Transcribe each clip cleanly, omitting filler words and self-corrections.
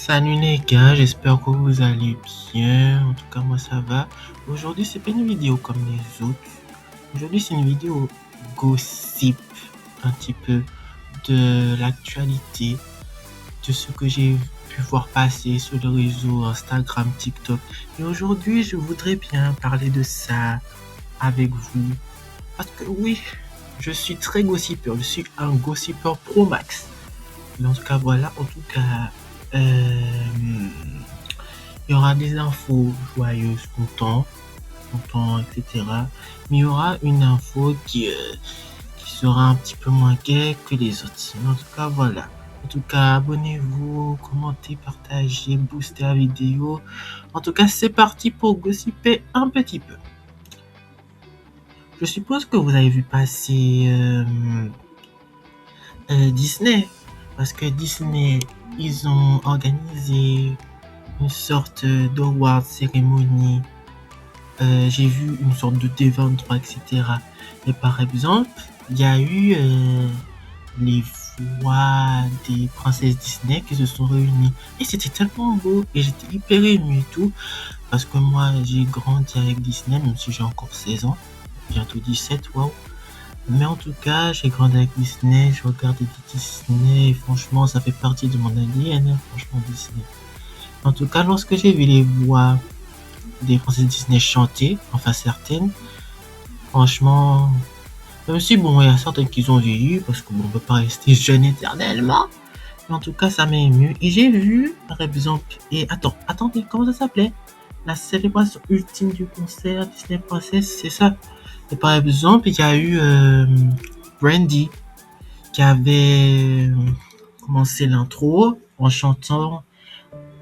Salut les gars, j'espère que vous allez bien. En tout cas, moi ça va. Aujourd'hui, c'est pas une vidéo comme les autres. Aujourd'hui, c'est une vidéo gossip, un petit peu de l'actualité, de ce que j'ai pu voir passer sur les réseaux Instagram, TikTok. Et aujourd'hui, je voudrais bien parler de ça avec vous. Parce que oui, je suis très gossipeur. Je suis un gossipeur pro max. Mais en tout cas, voilà. En tout cas, il y aura des infos joyeuses, contents, etc. Mais il y aura une info qui sera un petit peu moins gaie que les autres. Mais en tout cas, voilà. En tout cas, abonnez-vous, commentez, partagez, boostez la vidéo. En tout cas, c'est parti pour gossiper un petit peu. Je suppose que vous avez vu passer Disney. Parce que Disney, ils ont organisé une sorte d'award cérémonie. J'ai vu une sorte de D23, etc. Et par exemple, il y a eu les voix des princesses Disney qui se sont réunies. Et c'était tellement beau. Et j'étais hyper ému et tout. Parce que moi, j'ai grandi avec Disney, même si j'ai encore 16 ans. Bientôt 17, waouh. Mais en tout cas, j'ai grandi avec Disney. Je regardais des Disney. Et franchement, ça fait partie de mon ADN, hein, franchement, Disney. En tout cas, lorsque j'ai vu les voix des princesses Disney chanter, enfin certaines, franchement, même si bon, il y a certaines qui ont vieilli, parce qu'on ne peut pas rester jeune éternellement, mais en tout cas, ça m'a ému. Et j'ai vu, par exemple, et attendez, comment ça s'appelait? La célébration ultime du concert Disney Princess, c'est ça. Et par exemple, il y a eu Brandy qui avait commencé l'intro en chantant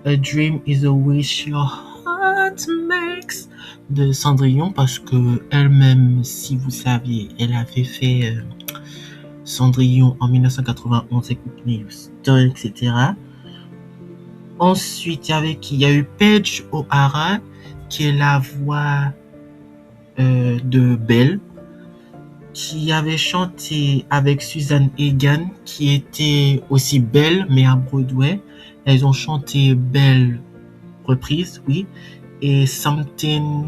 A Dream is a Wish Your Heart Makes de Cendrillon, parce que elle-même, si vous saviez, elle avait fait Cendrillon en 1991 avec Whitney Houston, etc. Ensuite, il y a eu Paige O'Hara, qui est la voix de Belle, qui avait chanté avec Susan Egan, qui était aussi Belle, mais à Broadway. Elles ont chanté Belle reprise, oui, et Something,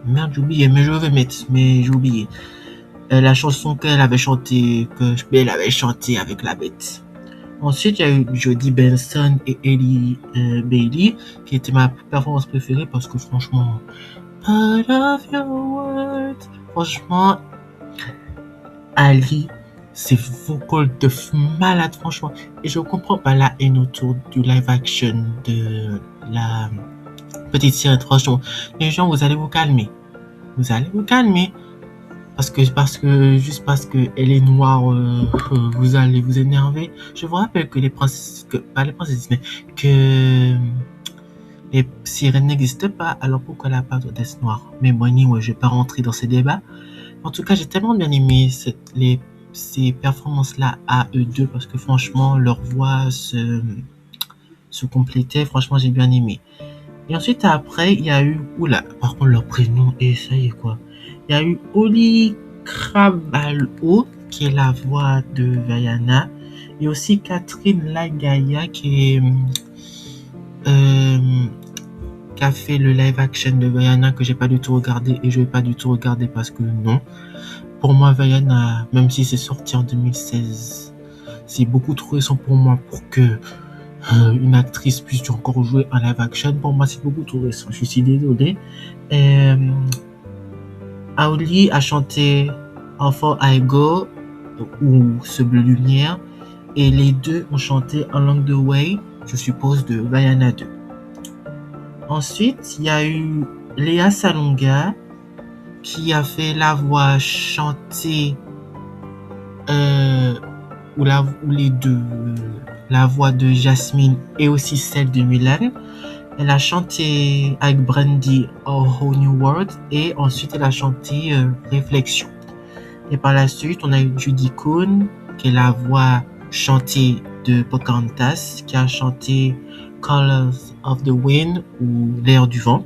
merde, j'ai oublié, mais je vais mettre, mais j'ai oublié. La chanson qu'elle avait chantée, que Belle avait chanté avec la bête. Ensuite, il y a eu Jodie Benson et Ellie Bailey, qui était ma performance préférée parce que franchement, part of your world, franchement, Ali, c'est vocal de malade, franchement. Et je comprends pas la haine autour du live action de la petite sirène, franchement. Les gens, vous allez vous calmer. Vous allez vous calmer. Juste parce que elle est noire, vous allez vous énerver. Je vous rappelle que pas les princesses Disney, que les sirènes n'existent pas, alors pourquoi la part d'être noire? Mais bon, anyway, je vais pas rentrer dans ces débats. En tout cas, j'ai tellement bien aimé ces performances-là à eux deux, parce que franchement, leur voix se complétait. Franchement, j'ai bien aimé. Et ensuite, après, il y a eu, oula, par contre, leur prénom, et ça y est quoi. Il y a eu Oli Cravalho, qui est la voix de Vaiana, et aussi Catherine Lagaya, qui a fait le live action de Vaiana, que j'ai pas du tout regardé, et je vais pas du tout regarder parce que non. Pour moi, Vaiana, même si c'est sorti en 2016, c'est beaucoup trop récent pour moi pour que une actrice puisse encore jouer en live action. Pour moi, c'est beaucoup trop récent. Je suis désolé. Auli a chanté How I Go ou Ce bleu lumière, et les deux ont chanté Along the Way, je suppose, de Vaiana 2. Ensuite, il y a eu Léa Salonga qui a fait la voix chantée ou les deux, la voix de Jasmine et aussi celle de Mulan. Elle a chanté avec Brandy A Whole New World, et ensuite elle a chanté Réflexion. Et par la suite, on a eu Judy Kuhn, qui est la voix chantée de Pocahontas, qui a chanté Colors of the Wind ou L'air du vent.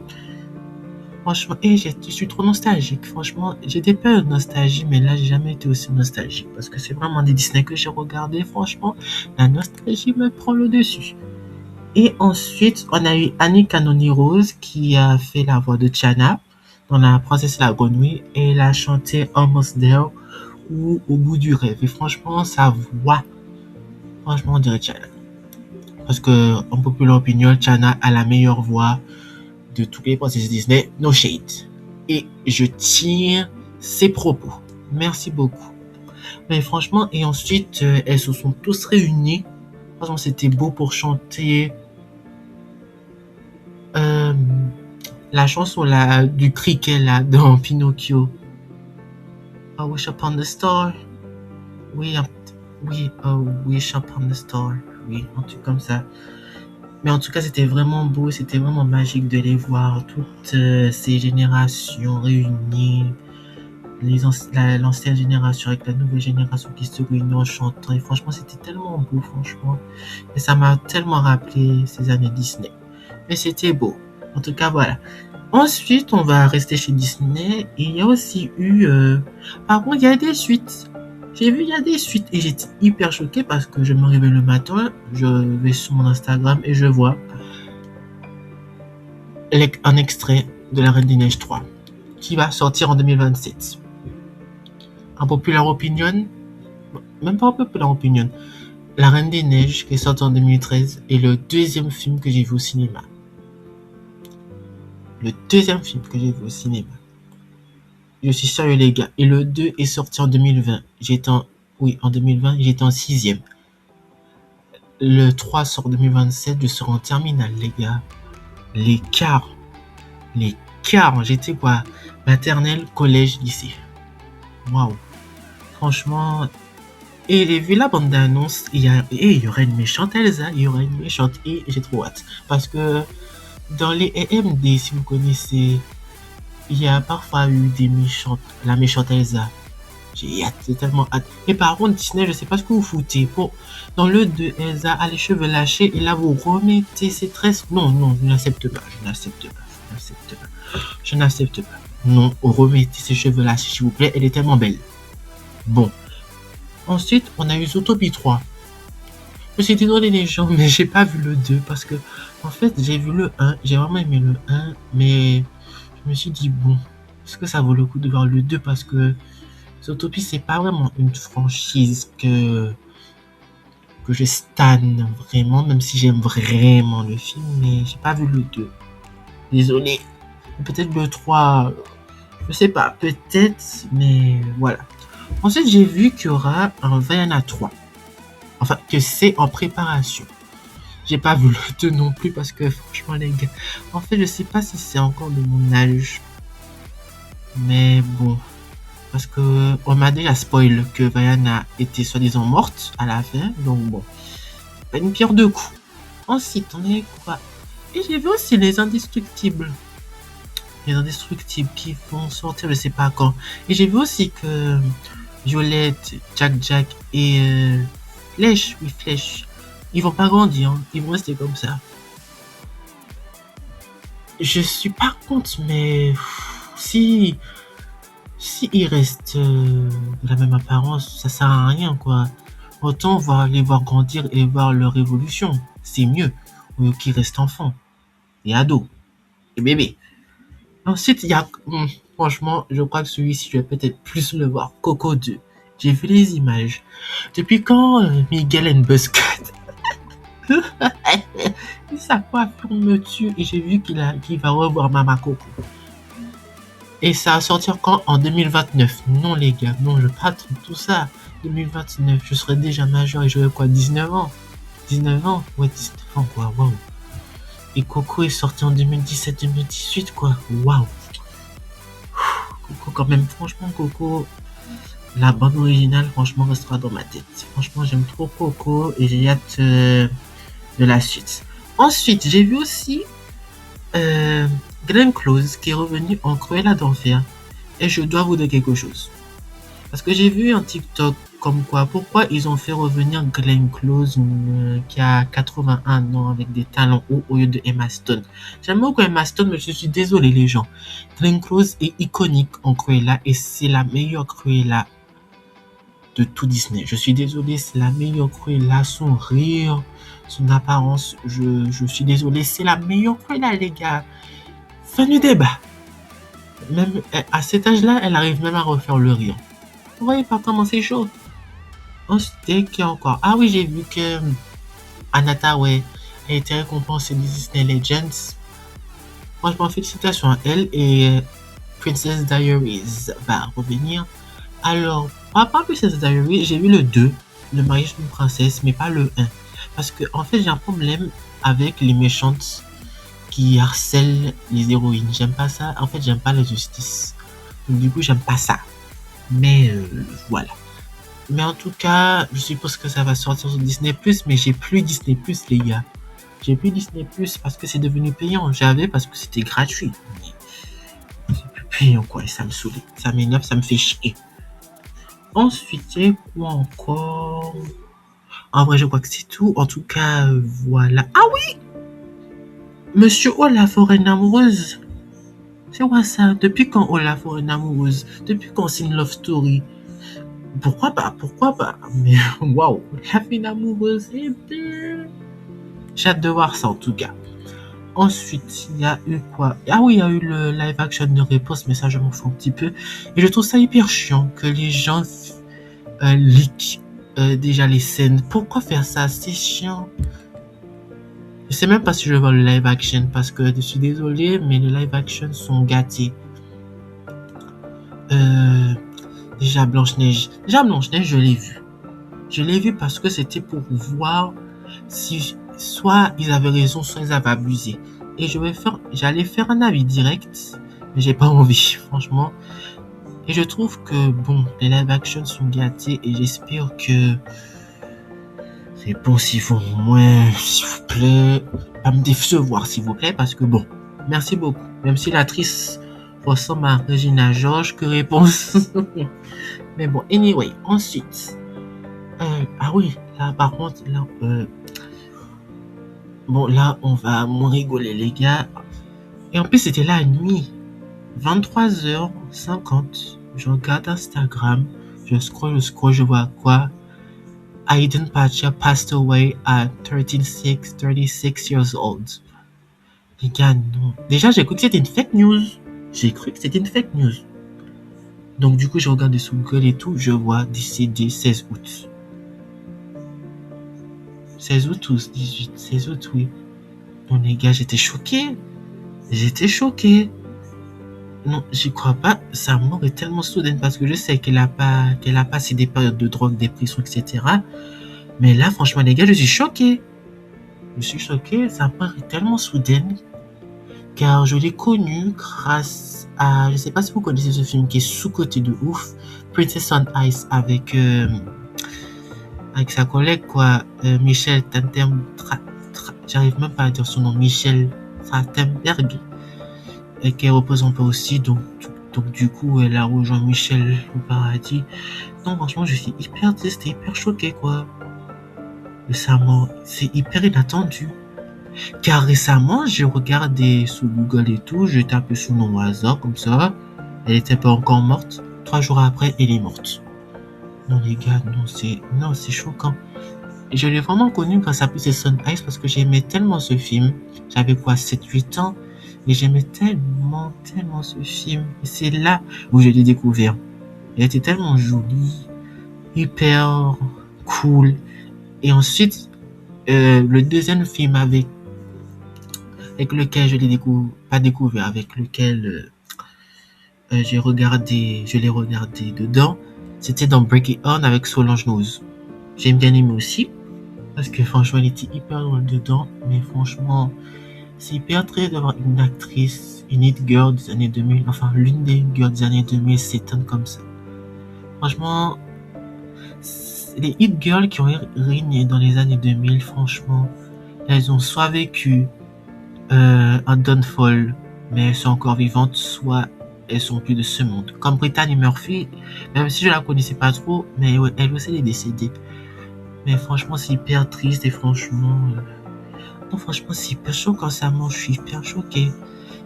Franchement, je suis trop nostalgique. Franchement, j'étais pas nostalgie, mais là, j'ai jamais été aussi nostalgique. Parce que c'est vraiment des Disney que j'ai regardé. Franchement, la nostalgie me prend le dessus. Et ensuite, on a eu Annie Canoni Rose qui a fait la voix de Tiana dans La Princesse et la Grenouille et elle a chanté Almost There ou Au bout du rêve. Et franchement, sa voix, franchement, on dirait Tiana. Parce que, en populaire opinion, Tiana a la meilleure voix de toutes les princesses Disney, no shade. Et je tire ses propos. Merci beaucoup. Mais franchement, et ensuite, elles se sont tous réunies. Franchement, c'était beau pour chanter euh, la chanson là, du criquet là, dans Pinocchio. I wish upon the star. Oui, oui, wish upon the star. Oui, un truc comme ça. Mais en tout cas, c'était vraiment beau, c'était vraiment magique de les voir, toutes ces générations réunies, l'ancienne génération avec la nouvelle génération qui se réunit en chantant. Et franchement, c'était tellement beau, franchement. Et ça m'a tellement rappelé ces années Disney. Mais c'était beau. En tout cas, voilà. Ensuite, on va rester chez Disney. Et il y a aussi eu... Par contre, il y a des suites. J'ai vu, il y a des suites. Et j'étais hyper choquée parce que je me réveille le matin, je vais sur mon Instagram et je vois un extrait de La Reine des Neiges 3 qui va sortir en 2027. En populaire opinion, même pas en populaire opinion, La Reine des Neiges qui est sortie en 2013 est le deuxième film que j'ai vu au cinéma. Le deuxième film que j'ai vu au cinéma. Je suis sérieux les gars. Et le 2 est sorti en 2020. En 2020, j'étais en 6e. Le 3 sort en 2027, je serai en terminale les gars. L'écart, j'étais quoi? Maternelle, collège, lycée. Waouh. Franchement. Et j'ai vu la bande d'annonce. Il y aurait une méchante Elsa. Il y aurait une méchante. Et j'ai trop hâte. Parce que dans les EMD, si vous connaissez, il y a parfois eu des méchantes. La méchante Elsa. J'ai hâte, j'ai tellement hâte. Et par contre, Disney, je sais pas ce que vous foutez. Dans le 2, Elsa a les cheveux lâchés et là vous remettez ses tresses. Non, je n'accepte pas. Je n'accepte pas. Non, remettez ses cheveux lâchés, s'il vous plaît. Elle est tellement belle. Bon. Ensuite, on a eu Zootopie 3. Je me suis désolé les gens, mais j'ai pas vu le 2 parce que, en fait, j'ai vu le 1. J'ai vraiment aimé le 1, mais je me suis dit, bon, est-ce que ça vaut le coup de voir le 2 parce que Zootopie, c'est pas vraiment une franchise que je stan vraiment, même si j'aime vraiment le film, mais j'ai pas vu le 2. Désolé. Peut-être le 3, je sais pas, peut-être, mais voilà. Ensuite, j'ai vu qu'il y aura un Vaiana 3. Enfin, que c'est en préparation. J'ai pas vu le 2 non plus parce que franchement, les gars, en fait, je sais pas si c'est encore de mon âge. Mais bon. Parce que on m'a déjà spoil que Vaiana était soi-disant morte à la fin. Donc bon. Pas une pierre deux coups. Ensuite, on est quoi? Et j'ai vu aussi les Indestructibles. Les Indestructibles qui vont sortir, je sais pas quand. Et j'ai vu aussi que Violette, Jack et Flèche, ils vont pas grandir, hein. Ils vont rester comme ça. Je suis pas contre, mais si ils restent de la même apparence, ça sert à rien quoi. Autant les voir grandir et voir leur évolution, c'est mieux au lieu qu'ils restent enfants et ados et bébés. Ensuite, il y a franchement, je crois que celui-ci, je vais peut-être plus le voir. Coco 2. J'ai vu les images. Depuis quand Miguel and Buscut sa coiffure me tue et j'ai vu qu'il va revoir Mama Coco. Et ça va sortir quand? En 2029. Non les gars, non, je pas tout ça. 2029, je serai déjà majeur et j'aurai quoi? 19 ans. 19 ans? Ouais, 19 ans quoi, waouh. Et Coco est sorti en 2017-2018 quoi, waouh. Coco quand même, franchement Coco, la bande originale franchement restera dans ma tête. Franchement j'aime trop Coco et j'ai hâte de la suite. Ensuite j'ai vu aussi Glenn Close qui est revenu en Cruella d'Enfer et je dois vous dire quelque chose. Parce que j'ai vu un TikTok Comme quoi, pourquoi ils ont fait revenir Glenn Close qui a 81 ans avec des talons hauts au lieu de Emma Stone. J'aime beaucoup Emma Stone, mais je suis désolé les gens. Glenn Close est iconique en Cruella et c'est la meilleure Cruella de tout Disney. Je suis désolé, c'est la meilleure Cruella. Son rire, son apparence, je suis désolé, c'est la meilleure Cruella les gars. Fin du débat. Même à cet âge-là, elle arrive même à refaire le rire. Vous voyez pas comment c'est chaud. Ensuite, qui encore? Ah oui, j'ai vu que Anna Tawai a été récompensée des Disney Legends. Franchement, félicitations à elle et Princess Diaries va revenir. Alors, par rapport à Princess Diaries, j'ai vu le 2, le mariage d'une princesse, mais pas le 1. Parce que, en fait, j'ai un problème avec les méchantes qui harcèlent les héroïnes. J'aime pas ça. En fait, j'aime pas la justice. Donc, du coup, j'aime pas ça. Mais voilà. Mais en tout cas, je suppose que ça va sortir sur Disney+, mais j'ai plus Disney+, les gars. J'ai plus Disney+, parce que c'est devenu payant. J'avais parce que c'était gratuit. Mais c'est plus payant, quoi. Et ça me saoule. Ça m'énerve, ça me fait chier. Ensuite, c'est quoi encore? En vrai, je crois que c'est tout. En tout cas, voilà. Ah oui! Monsieur Olaf aurait une amoureuse. C'est quoi ça? Depuis quand Olaf aurait une amoureuse? Depuis quand c'est une love story? Pourquoi pas? Pourquoi pas? Mais waouh! Olaf une amoureuse. Eh bien... J'ai hâte de voir ça en tout cas. Ensuite, il y a eu quoi? Ah oui, il y a eu le live action de Réponse, mais ça, je m'en fous un petit peu. Et je trouve ça hyper chiant que les gens leak déjà les scènes. Pourquoi faire ça? C'est chiant. Je sais même pas si je vais voir le live action parce que je suis désolé, mais les live action sont gâtés. Déjà Blanche-Neige. Déjà Blanche-Neige, je l'ai vu. Je l'ai vu parce que c'était pour voir si soit ils avaient raison, soit ils avaient abusé. Et j'allais faire un avis direct, mais j'ai pas envie, franchement. Et je trouve que, bon, les live action sont gâtés et j'espère que c'est bon s'ils font moins, s'il vous plaît, pas me décevoir, s'il vous plaît, parce que bon, merci beaucoup. Même si l'actrice ressemble à Regina George, que réponse. Mais bon, anyway, ensuite. Ah oui, là, par contre, là, bon, là, on va moins rigoler, les gars. Et en plus, c'était la nuit. 23h50. Je regarde Instagram. Je scroll, je vois quoi? Aiden Patcher passed away at 36 years old. Les gars, non. Déjà, j'ai cru que c'était une fake news. Donc, du coup, je regarde sur Google et tout. Je vois décédé 16 août. 16 août ou 18? 16 août, oui. Donc, les gars, j'étais choqué. Non, j'y crois pas. Sa mort est tellement soudaine parce que je sais qu'elle a passé des périodes de drogue, dépression, etc. Mais là, franchement, les gars, je suis choqué. Sa mort est tellement soudaine car je l'ai connue grâce à, je sais pas si vous connaissez ce film qui est sous-coté de ouf, Princess on Ice avec sa collègue quoi, Michel j'arrive même pas à dire son nom, Michel Trachtenberg. Et qu'elle repose un peu aussi, donc du coup elle a rejoint Michel au paradis. Non, franchement, je suis hyper triste et hyper choqué quoi de sa mort. C'est hyper inattendu car récemment j'ai regardé sur Google et tout, j'ai tapé son nom au hasard comme ça, elle était pas encore morte. 3 jours après, elle est morte. Non les gars, non c'est choquant. Et je l'ai vraiment connu grâce à Princess on Ice parce que j'aimais tellement ce film. J'avais quoi, 7-8 ans. Et j'aimais tellement ce film. Et c'est là où je l'ai découvert. Elle était tellement jolie, hyper cool. Et ensuite, le deuxième film avec lequel je l'ai découvert, avec lequel je l'ai regardé dedans, c'était dans Break It On avec Solange Knowles. J'ai bien aimé aussi. Parce que franchement, elle était hyper loin dedans. Mais franchement, c'est hyper triste d'avoir une actrice, une hit girl des années 2000, enfin l'une des girls des années 2000 s'éteindre comme ça. Franchement, les hit girls qui ont régné dans les années 2000, franchement, elles ont soit vécu un downfall, mais elles sont encore vivantes, soit elles sont plus de ce monde. Comme Brittany Murphy, même si je la connaissais pas trop, mais ouais, elle aussi elle est décédée. Mais franchement, c'est hyper triste et franchement, non, franchement, c'est hyper choquant ça. Moi, je suis hyper choqué.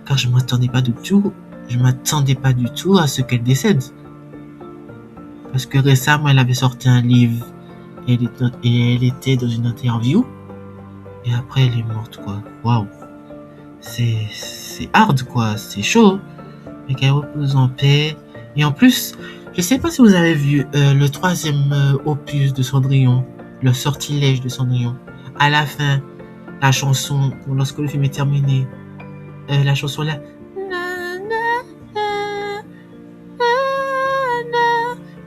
Car je m'attendais pas du tout. Je m'attendais pas du tout à ce qu'elle décède. Parce que récemment, elle avait sorti un livre et elle était dans une interview. Et après, elle est morte, quoi. Waouh. C'est hard, quoi. C'est chaud. Mais qu'elle repose en paix. Et en plus, je sais pas si vous avez vu le troisième opus de Cendrillon, le sortilège de Cendrillon. À la fin, la chanson, lorsque le film est terminé, la chanson là.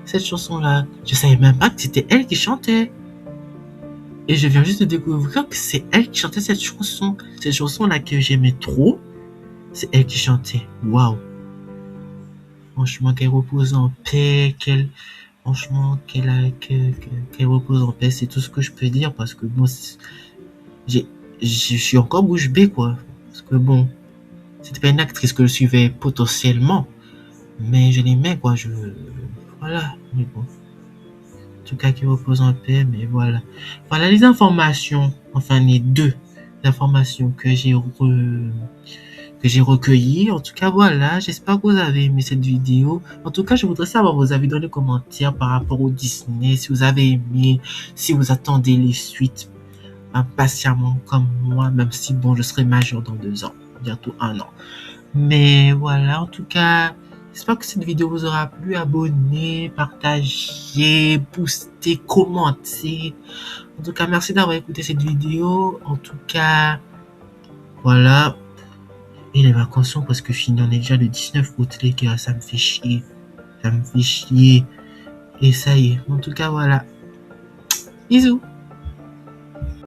Cette chanson-là, je savais même pas que c'était elle qui chantait. Et je viens juste de découvrir que c'est elle qui chantait cette chanson. Cette chanson-là que j'aimais trop, c'est elle qui chantait. Waouh. Franchement, qu'elle repose en paix, franchement, qu'elle repose en paix, c'est tout ce que je peux dire parce que bon, je suis encore bouche bée, quoi. Parce que bon, c'était pas une actrice que je suivais potentiellement, mais je l'aimais, quoi. Voilà. Mais bon. En tout cas, qu'elle repose en paix, mais voilà. Voilà les informations, enfin les deux informations que j'ai recueillies. En tout cas, voilà, j'espère que vous avez aimé cette vidéo. En tout cas, je voudrais savoir vos avis dans les commentaires par rapport au Disney, si vous avez aimé, si vous attendez les suites impatiemment comme moi, même si bon, je serai majeur dans 2 ans, bientôt 1 an. Mais voilà, en tout cas, j'espère que cette vidéo vous aura plu. Abonnez, partagez, boostez, commentez. En tout cas, merci d'avoir écouté cette vidéo. En tout cas, voilà. Et les vacances sont presque finies. On est déjà le 19 août, les gars. Ça me fait chier. Ça me fait chier. Et ça y est. En tout cas, voilà. Bisous.